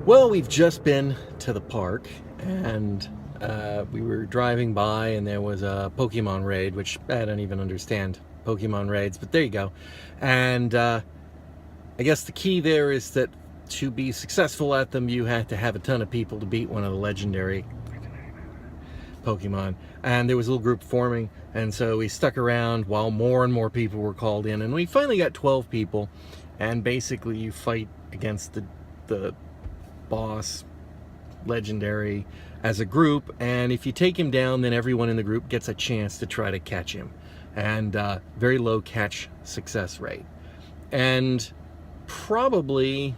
Well, we've just been to the park, and we were driving by, and there was a Pokemon raid, which I don't even understand Pokemon raids, but there you go. And I guess the key there is that to be successful at them, you had to have a ton of people to beat one of the legendary Pokemon. And there was a little group forming, and so we stuck around while more and more people were called in, and we finally got 12 people. And basically, you fight against the boss legendary as a group, and if you take him down, then everyone in the group gets a chance to try to catch him, and very low catch success rate. And probably,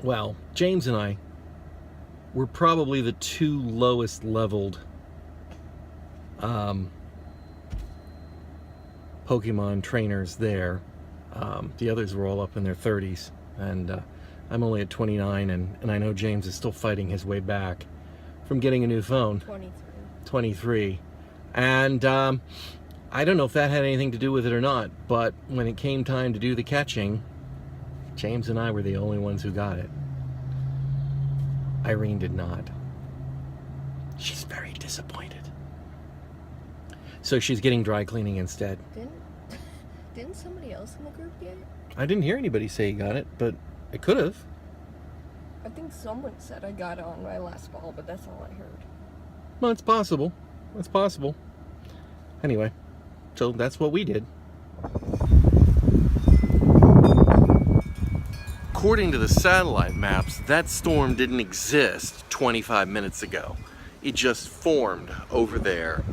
well, James and I were probably the two lowest leveled Pokemon trainers there. The others were all up in their 30s, and I'm only at 29, and I know James is still fighting his way back from getting a new phone. 23. And I don't know if that had anything to do with it or not, but when it came time to do the catching, James and I were the only ones who got it. Irene did not. She's very disappointed. So she's getting dry cleaning instead. Didn't somebody else in the group get it? I didn't hear anybody say he got it, but I could have. I think someone said I got it on my last ball, but that's all I heard. Well, it's possible. It's possible. Anyway, so that's what we did. According to the satellite maps, that storm didn't exist 25 minutes ago. It just formed over there,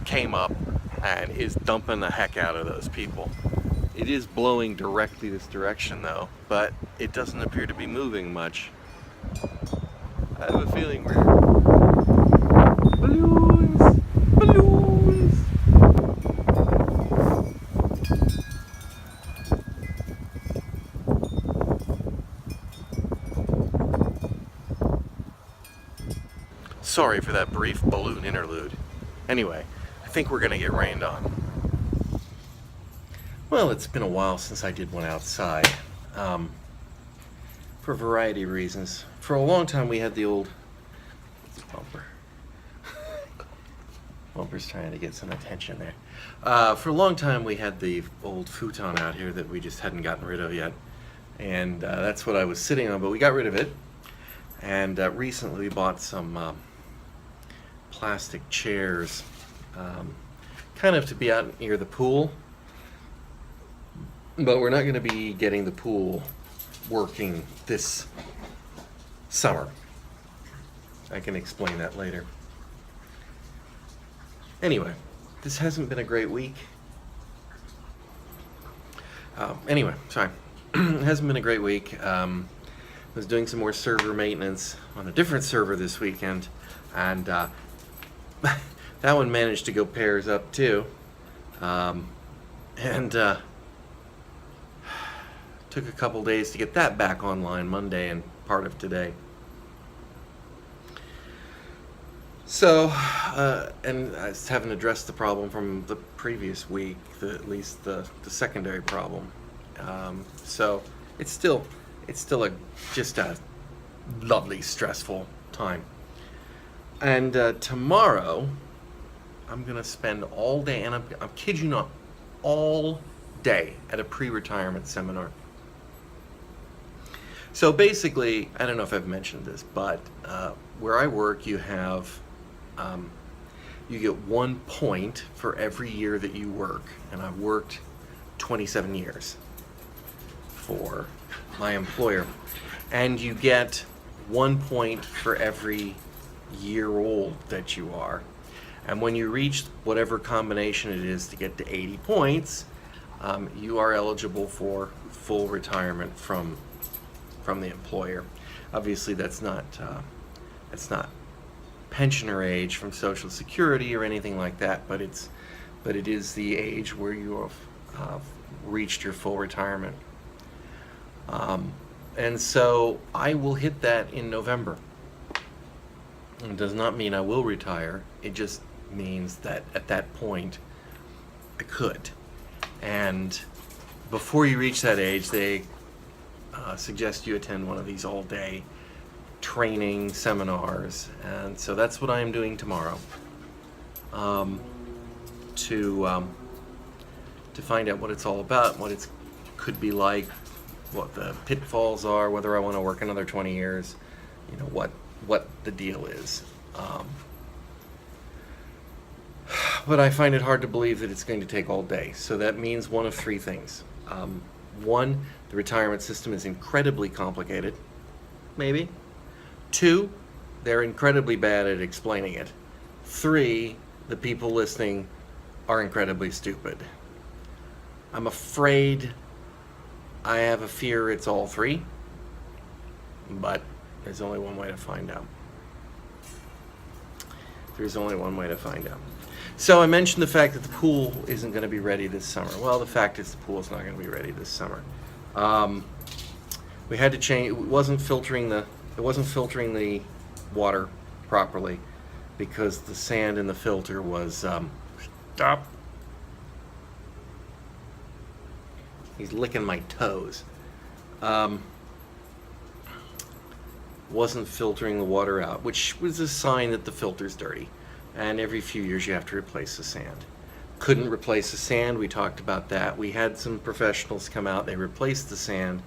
came up, and is dumping the heck out of those people. It is blowing directly this direction though, but it doesn't appear to be moving much. I have a feeling we're... Balloons! Balloons! Sorry for that brief balloon interlude. Anyway, I think we're gonna get rained on. Well, it's been a while since I did one outside, for a variety of reasons. For a long time we had the old bumper. Bumper's trying to get some attention there. For a long time we had the old futon out here that we just hadn't gotten rid of yet. And that's what I was sitting on, but we got rid of it. And recently we bought some plastic chairs, kind of to be out near the pool. But we're not going to be getting the pool working this summer. I can explain that later. Anyway, this hasn't been a great week. Anyway, sorry. It hasn't been a great week. I was doing some more server maintenance on a different server this weekend, and that one managed to go pairs up too. Took a couple days to get that back online, Monday and part of today. So, and I haven't addressed the problem from the previous week, at least the secondary problem. So it's still just a lovely, stressful time. And tomorrow, I'm gonna spend all day, and I'm kid you not, all day at a pre-retirement seminar. So basically, I don't know if I've mentioned this, but where I work, you have, you get 1 point for every year that you work. And I've worked 27 years for my employer. And you get 1 point for every year old that you are. And when you reach whatever combination it is to get to 80 points, you are eligible for full retirement from the employer. Obviously, that's not pensioner age from Social Security or anything like that, but it is the age where you have reached your full retirement. And so I will hit that in November. It does not mean I will retire. It just means that at that point I could. And before you reach that age, they suggest you attend one of these all-day training seminars, and so that's what I am doing tomorrow, to find out what it's all about, what it could be like, what the pitfalls are, whether I want to work another 20 years, you know, what the deal is. But I find it hard to believe that it's going to take all day. So that means one of three things. One, the retirement system is incredibly complicated, maybe. Two, they're incredibly bad at explaining it. Three, the people listening are incredibly stupid. I'm afraid, I have a fear it's all three, but there's only one way to find out. There's only one way to find out. So I mentioned the fact that the pool isn't going to be ready this summer. Well, the fact is the pool's not going to be ready this summer. We had to change. It wasn't filtering the water properly because the sand in the filter was stop. He's licking my toes. Wasn't filtering the water out, which was a sign that the filter's dirty. And every few years you have to replace the sand. Couldn't replace the sand, we talked about that. We had some professionals come out, they replaced the sand,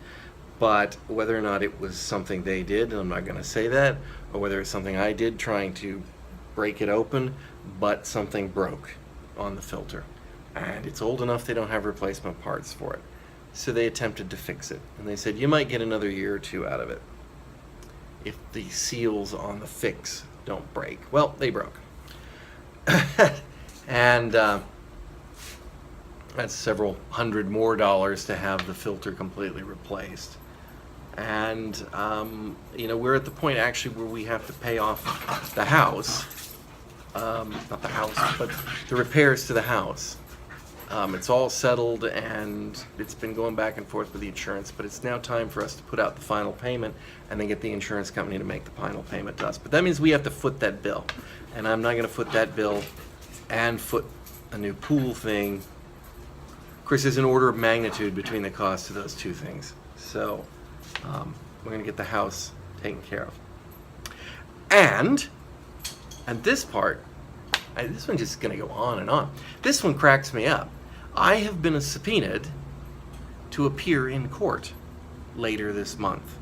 but whether or not it was something they did, and I'm not going to say that, or whether it's something I did trying to break it open, but something broke on the filter. And it's old enough they don't have replacement parts for it. So they attempted to fix it. And they said, you might get another year or two out of it if the seals on the fix don't break. Well, they broke. And that's several $100 more to have the filter completely replaced. And you know, we're at the point actually where we have to pay off the house, not the house, but the repairs to the house. It's all settled and it's been going back and forth with the insurance, but it's now time for us to put out the final payment and then get the insurance company to make the final payment to us. But that means we have to foot that bill, and I'm not going to foot that bill and foot a new pool thing. Of course, there's an order of magnitude between the cost of those two things. So we're going to get the house taken care of. And this part, this one's just going to go on and on. This one cracks me up. I have been subpoenaed to appear in court later this month.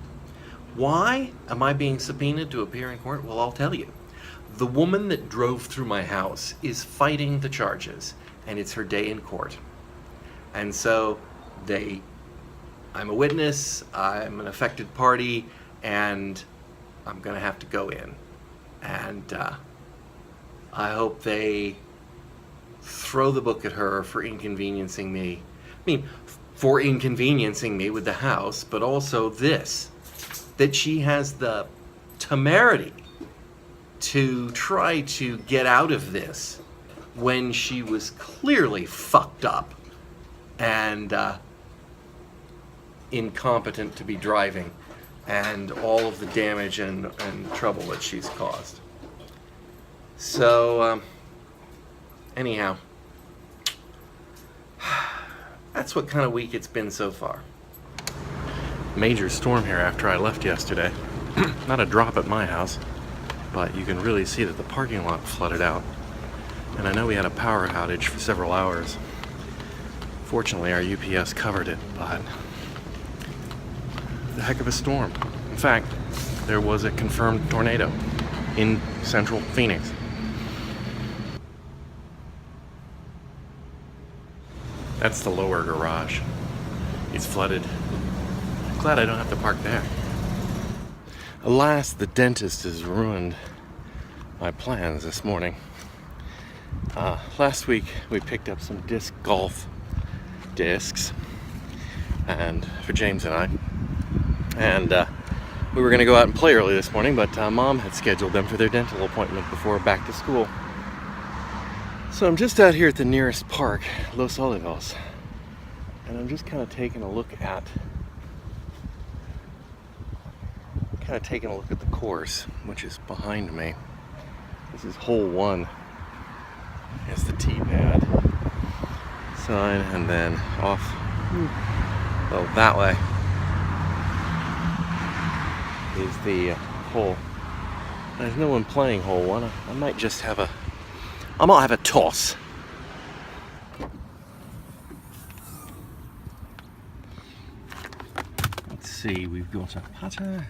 Why am I being subpoenaed to appear in court? Well, I'll tell you. The woman that drove through my house is fighting the charges, and it's her day in court. And so I'm a witness, I'm an affected party, and I'm going to have to go in. And I hope they throw the book at her for inconveniencing me. I mean, for inconveniencing me with the house, but also this, that she has the temerity to try to get out of this when she was clearly fucked up and incompetent to be driving, and all of the damage and trouble that she's caused. So, anyhow, that's what kind of week it's been so far. Major storm here after I left yesterday. Not a drop at my house, but you can really see that the parking lot flooded out. And I know we had a power outage for several hours. Fortunately, our UPS covered it, but a heck of a storm. In fact, there was a confirmed tornado in central Phoenix. That's the lower garage. It's flooded. Glad I don't have to park there. Alas, the dentist has ruined my plans this morning. Last week we picked up some disc golf discs, and for James and I, and we were going to go out and play early this morning, but Mom had scheduled them for their dental appointment before back to school. So I'm just out here at the nearest park, Los Olivos, and I'm just kind of taking a look at the course, which is behind me. This is hole 1. There's the tee pad sign, and then off, well, that way is the hole. There's no one playing hole 1. I might just have a... I might have a toss. Let's see, we've got a putter,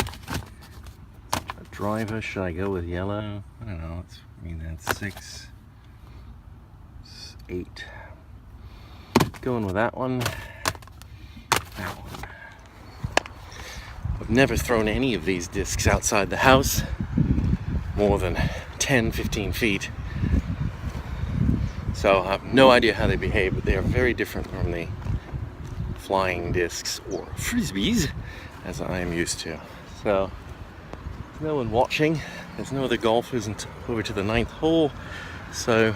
a driver. Should I go with yellow? I don't know. That's 6, 8. Going with that one. That one. I've never thrown any of these discs outside the house more than 10, 15 feet. So I have no idea how they behave, but they are very different from the flying discs or frisbees as I am used to. So there's no one watching. There's no other golfers over to the 9th hole. So,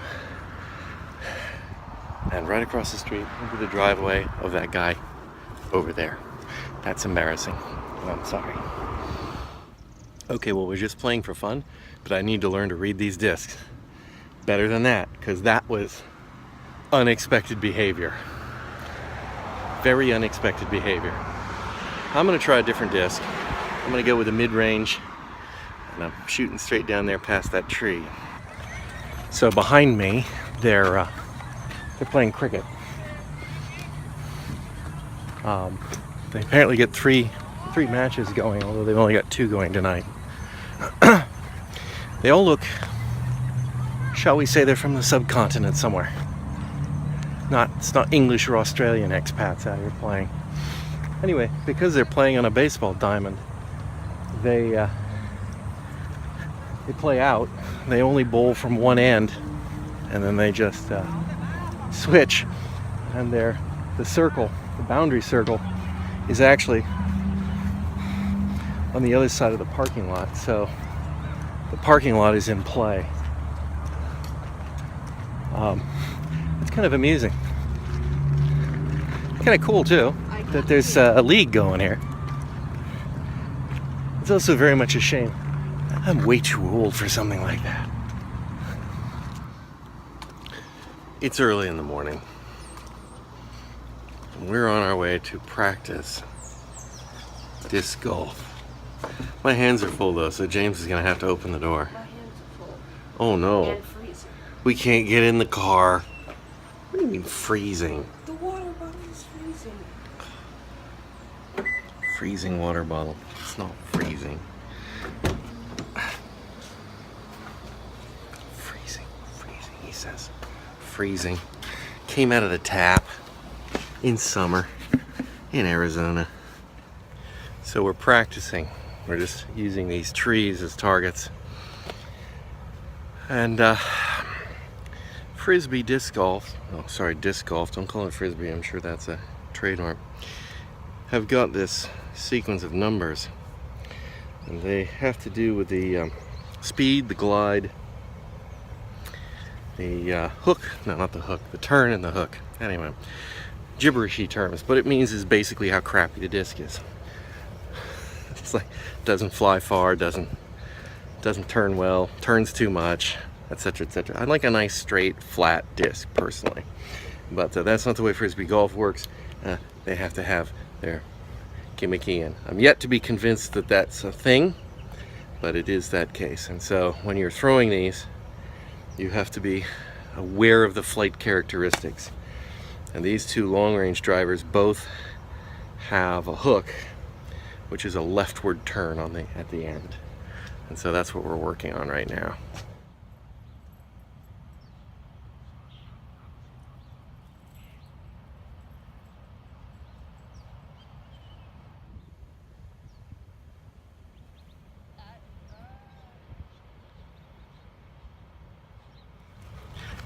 and right across the street into the driveway of that guy over there. That's embarrassing. I'm sorry. Okay, well, we're just playing for fun, but I need to learn to read these discs better than that, because that was unexpected behavior. Very unexpected behavior. I'm going to try a different disc. I'm going to go with a mid-range, and I'm shooting straight down there past that tree. So behind me, they're playing cricket. They apparently get three matches going, although they've only got 2 going tonight. They all look, shall we say, they're from the subcontinent somewhere. It's not English or Australian expats out here playing. Anyway, because they're playing on a baseball diamond, they play out. They only bowl from one end, and then they just switch. And the boundary circle, is actually on the other side of the parking lot. So the parking lot is in play. It's kind of amusing. Kind of cool too that there's a league going here. It's also very much a shame. I'm way too old for something like that. It's early in the morning. We're on our way to practice disc golf. My hands are full though, so James is gonna have to open the door. My hands are full. Oh no. And freezing. We can't get in the car. What do you mean freezing? The water bottle is freezing. Freezing water bottle. It's not freezing. Freezing, he says. Freezing. Came out of the tap in summer in Arizona. So we're practicing. We're just using these trees as targets. And frisbee disc golf, disc golf, don't call it frisbee, I'm sure that's a trademark, have got this sequence of numbers. And they have to do with the speed, the glide, the hook, no, not the hook, the turn and the hook. Anyway, gibberishy terms. What it means is basically how crappy the disc is. It's like, doesn't fly far, doesn't turn well, turns too much, etc., etc. I like a nice straight flat disc personally, but that's not the way frisbee golf works. They have to have their gimmicky, and I'm yet to be convinced that that's a thing, but it is that case. And so when you're throwing these, you have to be aware of the flight characteristics. And these 2 long-range drivers both have a hook, which is a leftward turn at the end. And so that's what we're working on right now.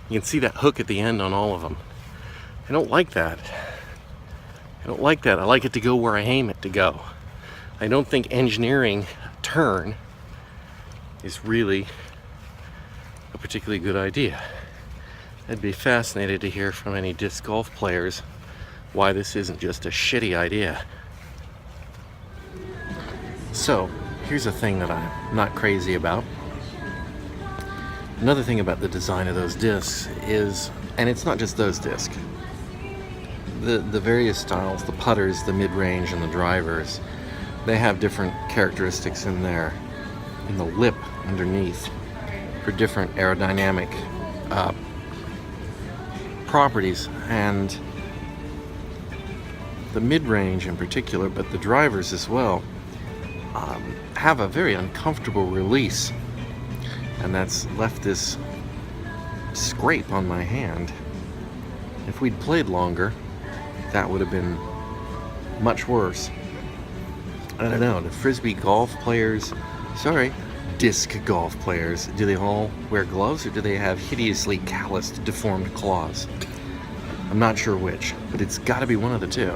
You can see that hook at the end on all of them. I don't like that. I like it to go where I aim it to go. I don't think engineering a turn is really a particularly good idea. I'd be fascinated to hear from any disc golf players why this isn't just a shitty idea. So, here's a thing that I'm not crazy about. Another thing about the design of those discs is, and it's not just those discs, the various styles, the putters, the mid-range, and the drivers, they have different characteristics in their in the lip underneath for different aerodynamic properties, and the mid-range in particular, but the drivers as well, have a very uncomfortable release, and that's left this scrape on my hand. If we'd played longer, that would have been much worse. I don't know, the frisbee golf players, disc golf players, do they all wear gloves, or do they have hideously calloused, deformed claws? I'm not sure which, but it's got to be one of the two.